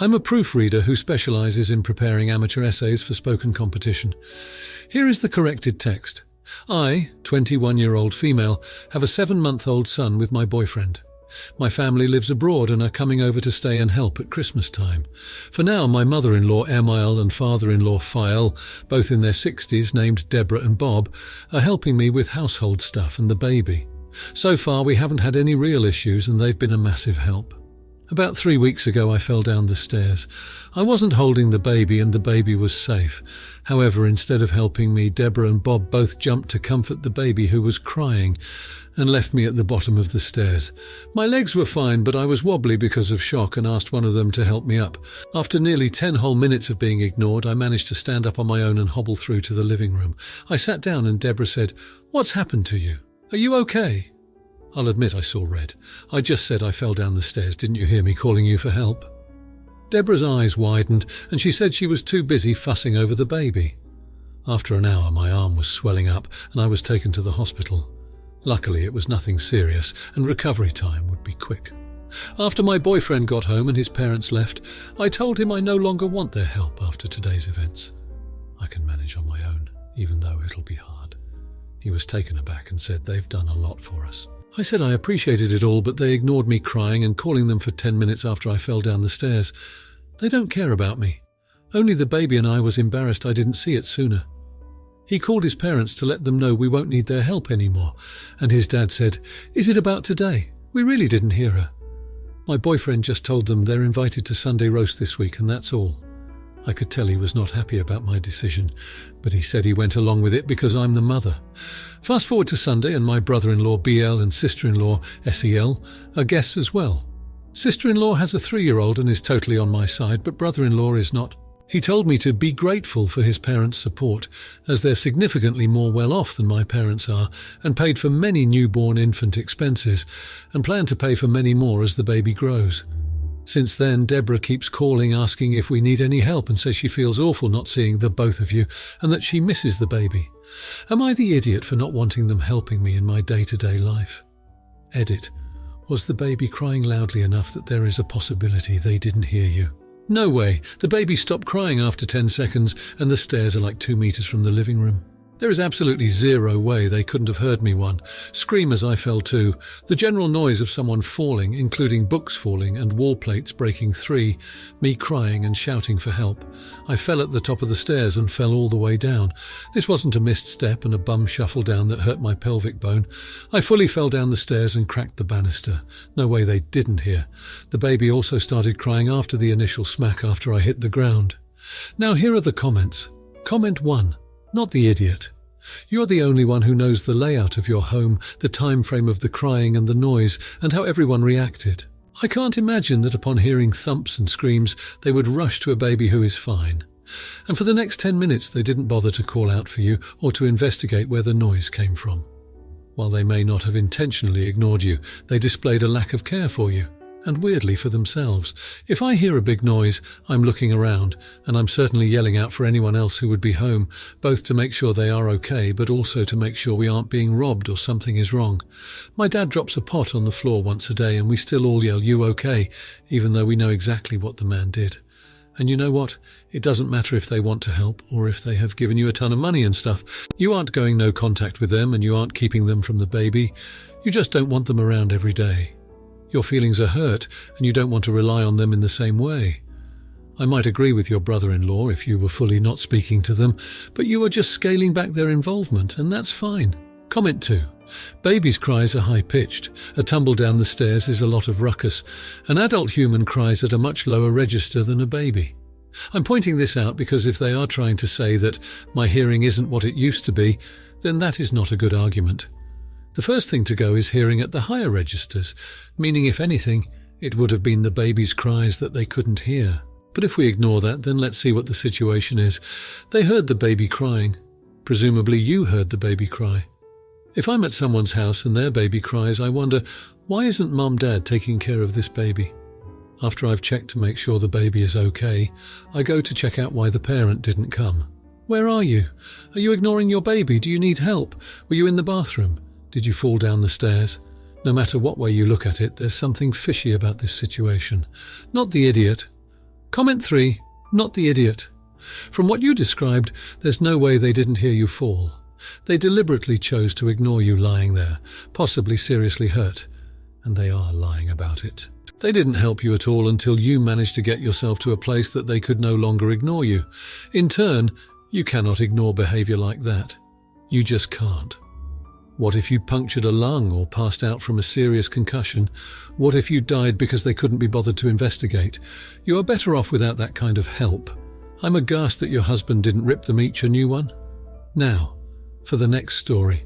I'm a proofreader who specialises in preparing amateur essays for spoken competition. Here is the corrected text. I, 21-year-old female, have a 7-month-old son with my boyfriend. My family lives abroad and are coming over to stay and help at Christmas time. For now, my mother-in-law Emile and father-in-law Fael, both in their 60s, named Deborah and Bob, are helping me with household stuff and the baby. So far, we haven't had any real issues and they've been a massive help. About 3 weeks ago, I fell down the stairs. I wasn't holding the baby and the baby was safe. However, instead of helping me, Deborah and Bob both jumped to comfort the baby who was crying and left me at the bottom of the stairs. My legs were fine, but I was wobbly because of shock and asked one of them to help me up. After nearly 10 whole minutes of being ignored, I managed to stand up on my own and hobble through to the living room. I sat down and Deborah said, "What's happened to you? Are you okay?" I'll admit I saw red. I just said I fell down the stairs. Didn't you hear me calling you for help? Deborah's eyes widened and she said she was too busy fussing over the baby. After an hour, my arm was swelling up and I was taken to the hospital. Luckily, it was nothing serious and recovery time would be quick. After my boyfriend got home and his parents left, I told him I no longer want their help after today's events. I can manage on my own, even though it'll be hard. He was taken aback and said they've done a lot for us. I said I appreciated it all, but they ignored me crying and calling them for 10 minutes after I fell down the stairs. They don't care about me. Only the baby and I was embarrassed I didn't see it sooner. He called his parents to let them know we won't need their help anymore, and his dad said, "Is it about today? We really didn't hear her." My boyfriend just told them they're invited to Sunday roast this week, and that's all. I could tell he was not happy about my decision, but he said he went along with it because I'm the mother. Fast forward to Sunday and my brother-in-law BL and sister-in-law SEL are guests as well. Sister-in-law has a 3-year-old and is totally on my side, but brother-in-law is not. He told me to be grateful for his parents' support, as they're significantly more well off than my parents are, and paid for many newborn infant expenses, and plan to pay for many more as the baby grows. Since then, Deborah keeps calling asking if we need any help and says she feels awful not seeing the both of you and that she misses the baby. Am I the idiot for not wanting them helping me in my day-to-day life? Edit. Was the baby crying loudly enough that there is a possibility they didn't hear you? No way. The baby stopped crying after 10 seconds and the stairs are like 2 meters from the living room. There is absolutely zero way they couldn't have heard me one. Scream as I fell too. The general noise of someone falling, including books falling and wall plates breaking 3, me crying and shouting for help. I fell at the top of the stairs and fell all the way down. This wasn't a missed step and a bum shuffle down that hurt my pelvic bone. I fully fell down the stairs and cracked the banister. No way they didn't hear. The baby also started crying after the initial smack after I hit the ground. Now here are the comments. Comment 1. Not the idiot. You're the only one who knows the layout of your home, the time frame of the crying and the noise, and how everyone reacted. I can't imagine that upon hearing thumps and screams, they would rush to a baby who is fine. And for the next 10 minutes, they didn't bother to call out for you or to investigate where the noise came from. While they may not have intentionally ignored you, they displayed a lack of care for you. And weirdly for themselves. If I hear a big noise, I'm looking around, and I'm certainly yelling out for anyone else who would be home, both to make sure they are okay, but also to make sure we aren't being robbed or something is wrong. My dad drops a pot on the floor once a day, and we still all yell, "You okay?" even though we know exactly what the man did. And you know what? It doesn't matter if they want to help, or if they have given you a ton of money and stuff. You aren't going no contact with them, and you aren't keeping them from the baby. You just don't want them around every day. Your feelings are hurt, and you don't want to rely on them in the same way. I might agree with your brother-in-law if you were fully not speaking to them, but you are just scaling back their involvement, and that's fine. Comment 2. Babies' cries are high-pitched. A tumble down the stairs is a lot of ruckus. An adult human cries at a much lower register than a baby. I'm pointing this out because if they are trying to say that my hearing isn't what it used to be, then that is not a good argument. The first thing to go is hearing at the higher registers, meaning if anything, it would have been the baby's cries that they couldn't hear. But if we ignore that, then let's see what the situation is. They heard the baby crying. Presumably you heard the baby cry. If I'm at someone's house and their baby cries, I wonder, why isn't Mum/Dad taking care of this baby? After I've checked to make sure the baby is okay, I go to check out why the parent didn't come. Where are you? Are you ignoring your baby? Do you need help? Were you in the bathroom? Did you fall down the stairs? No matter what way you look at it, there's something fishy about this situation. Not the idiot. Comment 3. Not the idiot. From what you described, there's no way they didn't hear you fall. They deliberately chose to ignore you lying there, possibly seriously hurt. And they are lying about it. They didn't help you at all until you managed to get yourself to a place that they could no longer ignore you. In turn, you cannot ignore behavior like that. You just can't. What if you punctured a lung or passed out from a serious concussion? What if you died because they couldn't be bothered to investigate? You are better off without that kind of help. I'm aghast that your husband didn't rip them each a new one. Now, for the next story.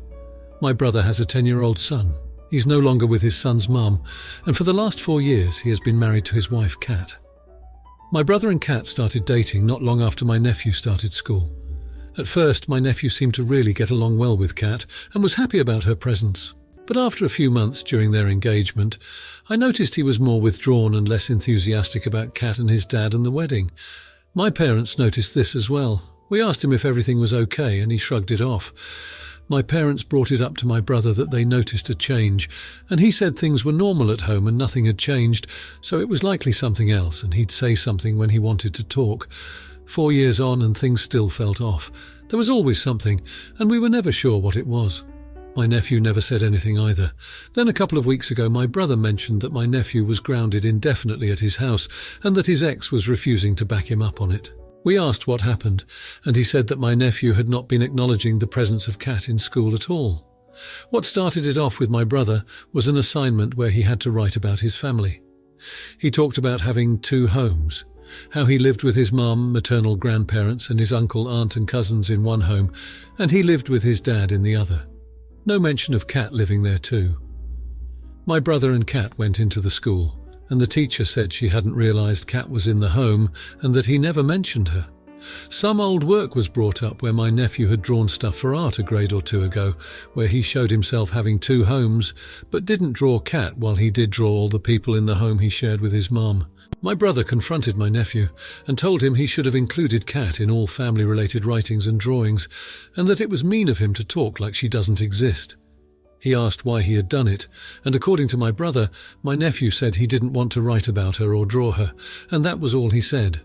My brother has a 10-year-old son. He's no longer with his son's mum, and for the last 4 years he has been married to his wife, Kat. My brother and Kat started dating not long after my nephew started school. At first, my nephew seemed to really get along well with Kat and was happy about her presence. But after a few months during their engagement, I noticed he was more withdrawn and less enthusiastic about Kat and his dad and the wedding. My parents noticed this as well. We asked him if everything was okay, and he shrugged it off. My parents brought it up to my brother that they noticed a change, and he said things were normal at home and nothing had changed, so it was likely something else, and he'd say something when he wanted to talk. 4 years on and things still felt off. There was always something, and we were never sure what it was. My nephew never said anything either. Then a couple of weeks ago my brother mentioned that my nephew was grounded indefinitely at his house and that his ex was refusing to back him up on it. We asked what happened, and he said that my nephew had not been acknowledging the presence of Kat in school at all. What started it off with my brother was an assignment where he had to write about his family. He talked about having 2 homes, how he lived with his mum, maternal grandparents, and his uncle, aunt and cousins in one home, and he lived with his dad in the other. No mention of Kat living there too. My brother and Kat went into the school, and the teacher said she hadn't realised Kat was in the home and that he never mentioned her. Some old work was brought up where my nephew had drawn stuff for art a grade or 2 ago, where he showed himself having 2 homes, but didn't draw Kat while he did draw all the people in the home he shared with his mum. My brother confronted my nephew and told him he should have included Kat in all family-related writings and drawings, and that it was mean of him to talk like she doesn't exist. He asked why he had done it, and according to my brother, my nephew said he didn't want to write about her or draw her, and that was all he said.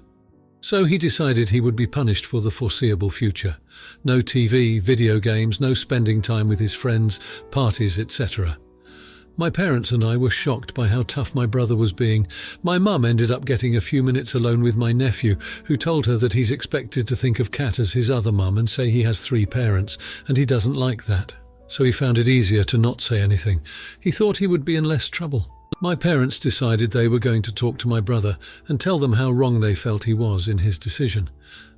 So he decided he would be punished for the foreseeable future. No TV, video games, no spending time with his friends, parties, etc. My parents and I were shocked by how tough my brother was being. My mum ended up getting a few minutes alone with my nephew, who told her that he's expected to think of Kat as his other mum and say he has 3 parents, and he doesn't like that. So he found it easier to not say anything. He thought he would be in less trouble. My parents decided they were going to talk to my brother and tell them how wrong they felt he was in his decision.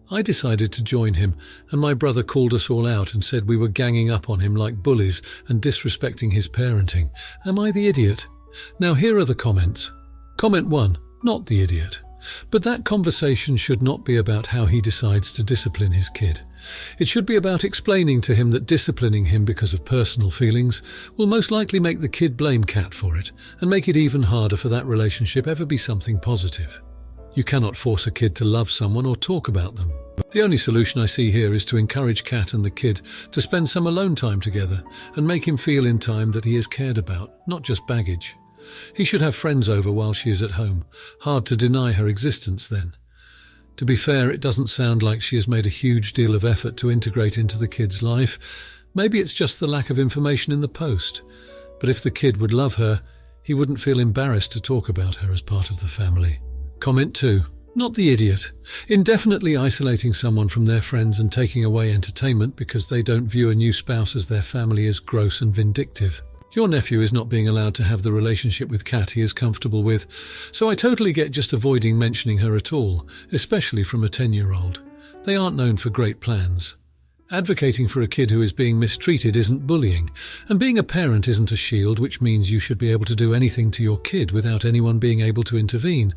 I decided to join him, and my brother called us all out and said we were ganging up on him like bullies and disrespecting his parenting. Am I the idiot? Now here are the comments. Comment 1. Not the idiot. But that conversation should not be about how he decides to discipline his kid. It should be about explaining to him that disciplining him because of personal feelings will most likely make the kid blame Kat for it and make it even harder for that relationship ever be something positive. You cannot force a kid to love someone or talk about them. The only solution I see here is to encourage Kat and the kid to spend some alone time together and make him feel in time that he is cared about, not just baggage. He should have friends over while she is at home. Hard to deny her existence then. To be fair, it doesn't sound like she has made a huge deal of effort to integrate into the kid's life. Maybe it's just the lack of information in the post. But if the kid would love her, he wouldn't feel embarrassed to talk about her as part of the family. Comment 2. Not the idiot. Indefinitely isolating someone from their friends and taking away entertainment because they don't view a new spouse as their family is gross and vindictive. Your nephew is not being allowed to have the relationship with Kat he is comfortable with, so I totally get just avoiding mentioning her at all, especially from a 10-year-old. They aren't known for great plans. Advocating for a kid who is being mistreated isn't bullying, and being a parent isn't a shield, which means you should be able to do anything to your kid without anyone being able to intervene.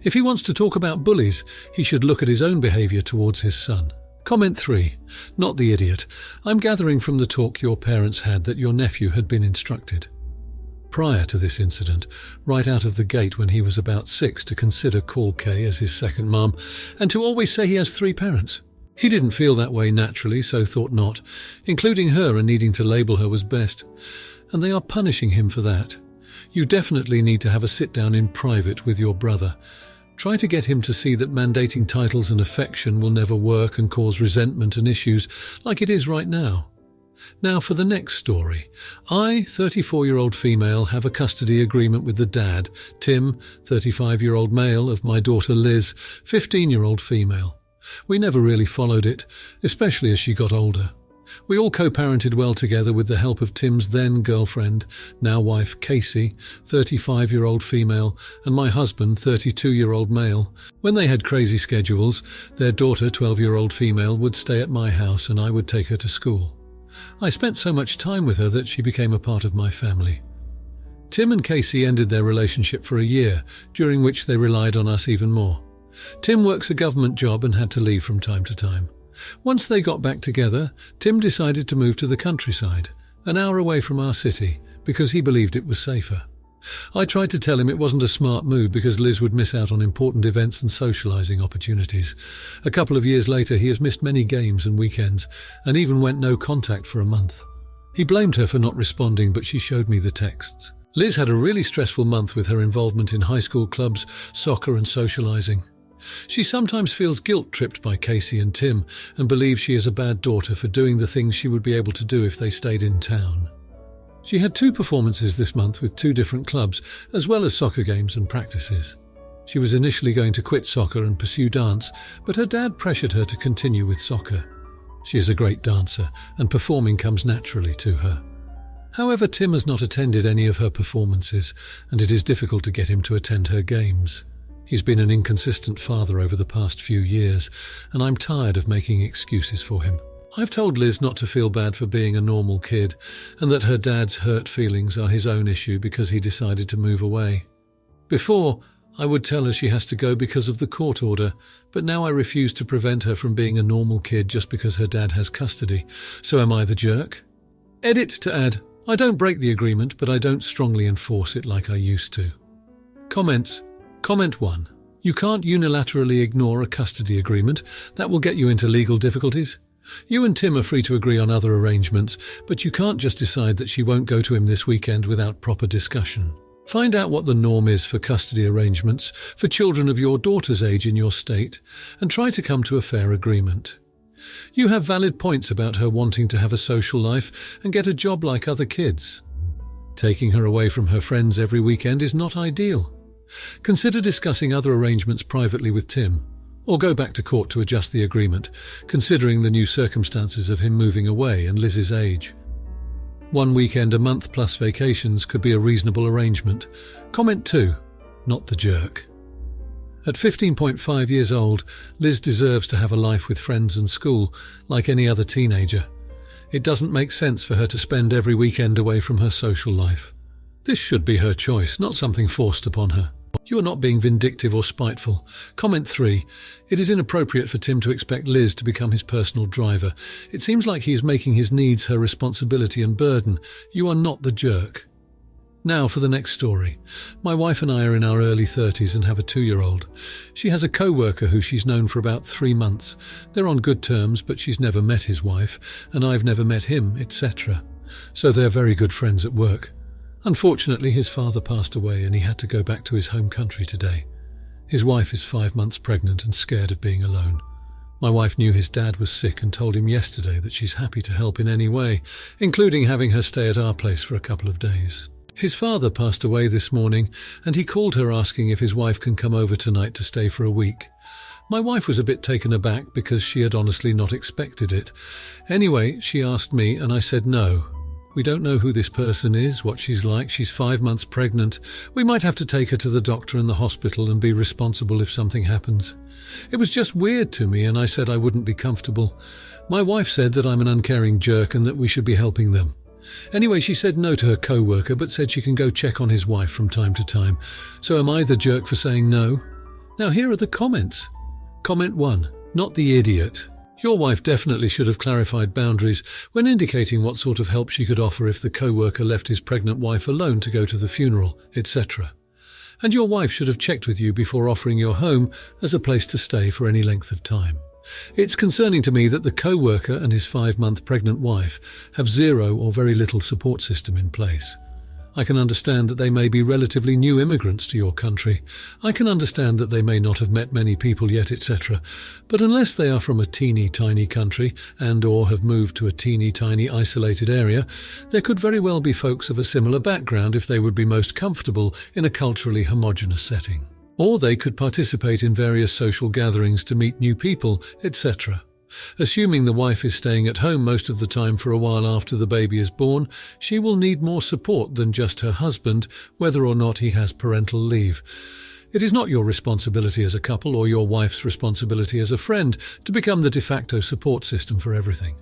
If he wants to talk about bullies, he should look at his own behaviour towards his son. Comment 3. Not the idiot. I'm gathering from the talk your parents had that your nephew had been instructed prior to this incident, right out of the gate when he was about 6, to consider Call Kay as his second mum, and to always say he has 3 parents. He didn't feel that way naturally, so thought not. Including her and needing to label her was best. And they are punishing him for that. You definitely need to have a sit-down in private with your brother. Try to get him to see that mandating titles and affection will never work and cause resentment and issues like it is right now. Now for the next story. I, 34-year-old female, have a custody agreement with the dad, Tim, 35-year-old male, of my daughter Liz, 15-year-old female. We never really followed it, especially as she got older. We all co-parented well together with the help of Tim's then-girlfriend, now wife Casey, 35-year-old female, and my husband, 32-year-old male. When they had crazy schedules, their daughter, 12-year-old female, would stay at my house and I would take her to school. I spent so much time with her that she became a part of my family. Tim and Casey ended their relationship for a year, during which they relied on us even more. Tim works a government job and had to leave from time to time. Once they got back together, Tim decided to move to the countryside, an hour away from our city, because he believed it was safer. I tried to tell him it wasn't a smart move because Liz would miss out on important events and socializing opportunities. A couple of years later, he has missed many games and weekends, and even went no contact for a month. He blamed her for not responding, but she showed me the texts. Liz had a really stressful month with her involvement in high school clubs, soccer and socializing. She sometimes feels guilt-tripped by Casey and Tim and believes she is a bad daughter for doing the things she would be able to do if they stayed in town. She had 2 performances this month with 2 different clubs, as well as soccer games and practices. She was initially going to quit soccer and pursue dance, but her dad pressured her to continue with soccer. She is a great dancer, and performing comes naturally to her. However, Tim has not attended any of her performances, and it is difficult to get him to attend her games. He's been an inconsistent father over the past few years, and I'm tired of making excuses for him. I've told Liz not to feel bad for being a normal kid, and that her dad's hurt feelings are his own issue because he decided to move away. Before, I would tell her she has to go because of the court order, but now I refuse to prevent her from being a normal kid just because her dad has custody. So am I the jerk? Edit to add, I don't break the agreement, but I don't strongly enforce it like I used to. Comments. Comment 1. You can't unilaterally ignore a custody agreement. That will get you into legal difficulties. You and Tim are free to agree on other arrangements, but you can't just decide that she won't go to him this weekend without proper discussion. Find out what the norm is for custody arrangements for children of your daughter's age in your state, and try to come to a fair agreement. You have valid points about her wanting to have a social life and get a job like other kids. Taking her away from her friends every weekend is not ideal. Consider discussing other arrangements privately with Tim, or go back to court to adjust the agreement, considering the new circumstances of him moving away and Liz's age. 1 weekend a month plus vacations could be a reasonable arrangement. Comment 2. Not the jerk. At 15.5 years old, Liz deserves to have a life with friends and school, like any other teenager. It doesn't make sense for her to spend every weekend away from her social life. This should be her choice, not something forced upon her. You are not being vindictive or spiteful. Comment 3. It is inappropriate for Tim to expect Liz to become his personal driver. It seems like he is making his needs her responsibility and burden. You are not the jerk. Now for the next story. My wife and I are in our early 30s and have a 2-year-old. She has a co-worker who she's known for about 3 months. They're on good terms, but she's never met his wife, and I've never met him, etc. So they're very good friends at work. Unfortunately, his father passed away and he had to go back to his home country today. His wife is 5 months pregnant and scared of being alone. My wife knew his dad was sick and told him yesterday that she's happy to help in any way, including having her stay at our place for a couple of days. His father passed away this morning and he called her asking if his wife can come over tonight to stay for a week. My wife was a bit taken aback because she had honestly not expected it. Anyway, she asked me and I said no. We don't know who this person is, what she's like. She's 5 months pregnant. We might have to take her to the doctor and the hospital and be responsible if something happens. It was just weird to me and I said I wouldn't be comfortable. My wife said that I'm an uncaring jerk and that we should be helping them. Anyway, she said no to her co-worker but said she can go check on his wife from time to time. So am I the jerk for saying no? Now here are the comments. Comment 1. Not the idiot. Your wife definitely should have clarified boundaries when indicating what sort of help she could offer if the co-worker left his pregnant wife alone to go to the funeral, etc. And your wife should have checked with you before offering your home as a place to stay for any length of time. It's concerning to me that the co-worker and his 5-month pregnant wife have zero or very little support system in place. I can understand that they may be relatively new immigrants to your country. I can understand that they may not have met many people yet, etc. But unless they are from a teeny tiny country and/or have moved to a teeny tiny isolated area, there could very well be folks of a similar background if they would be most comfortable in a culturally homogeneous setting. Or they could participate in various social gatherings to meet new people, etc. Assuming the wife is staying at home most of the time for a while after the baby is born, she will need more support than just her husband, whether or not he has parental leave. It is not your responsibility as a couple or your wife's responsibility as a friend to become the de facto support system for everything.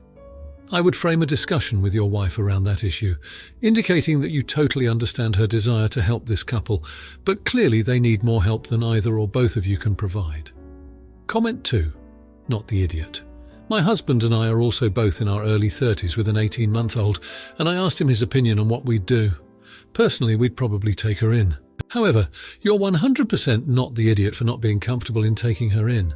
I would frame a discussion with your wife around that issue, indicating that you totally understand her desire to help this couple, but clearly they need more help than either or both of you can provide. Comment 2. Not the idiot. My husband and I are also both in our early 30s with an 18-month-old, and I asked him his opinion on what we'd do. Personally, we'd probably take her in. However, you're 100% not the idiot for not being comfortable in taking her in.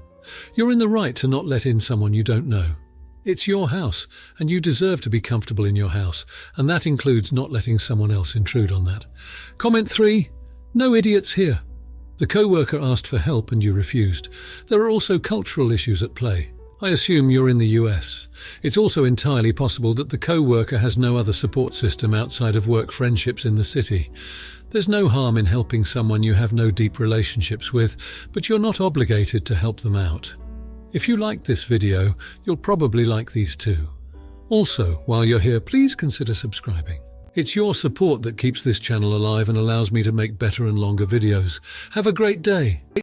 You're in the right to not let in someone you don't know. It's your house, and you deserve to be comfortable in your house, and that includes not letting someone else intrude on that. Comment 3. No idiots here. The co-worker asked for help and you refused. There are also cultural issues at play. I assume you're in the US. It's also entirely possible that the co-worker has no other support system outside of work friendships in the city. There's no harm in helping someone you have no deep relationships with, but you're not obligated to help them out. If you liked this video, you'll probably like these too. Also, while you're here, please consider subscribing. It's your support that keeps this channel alive and allows me to make better and longer videos. Have a great day.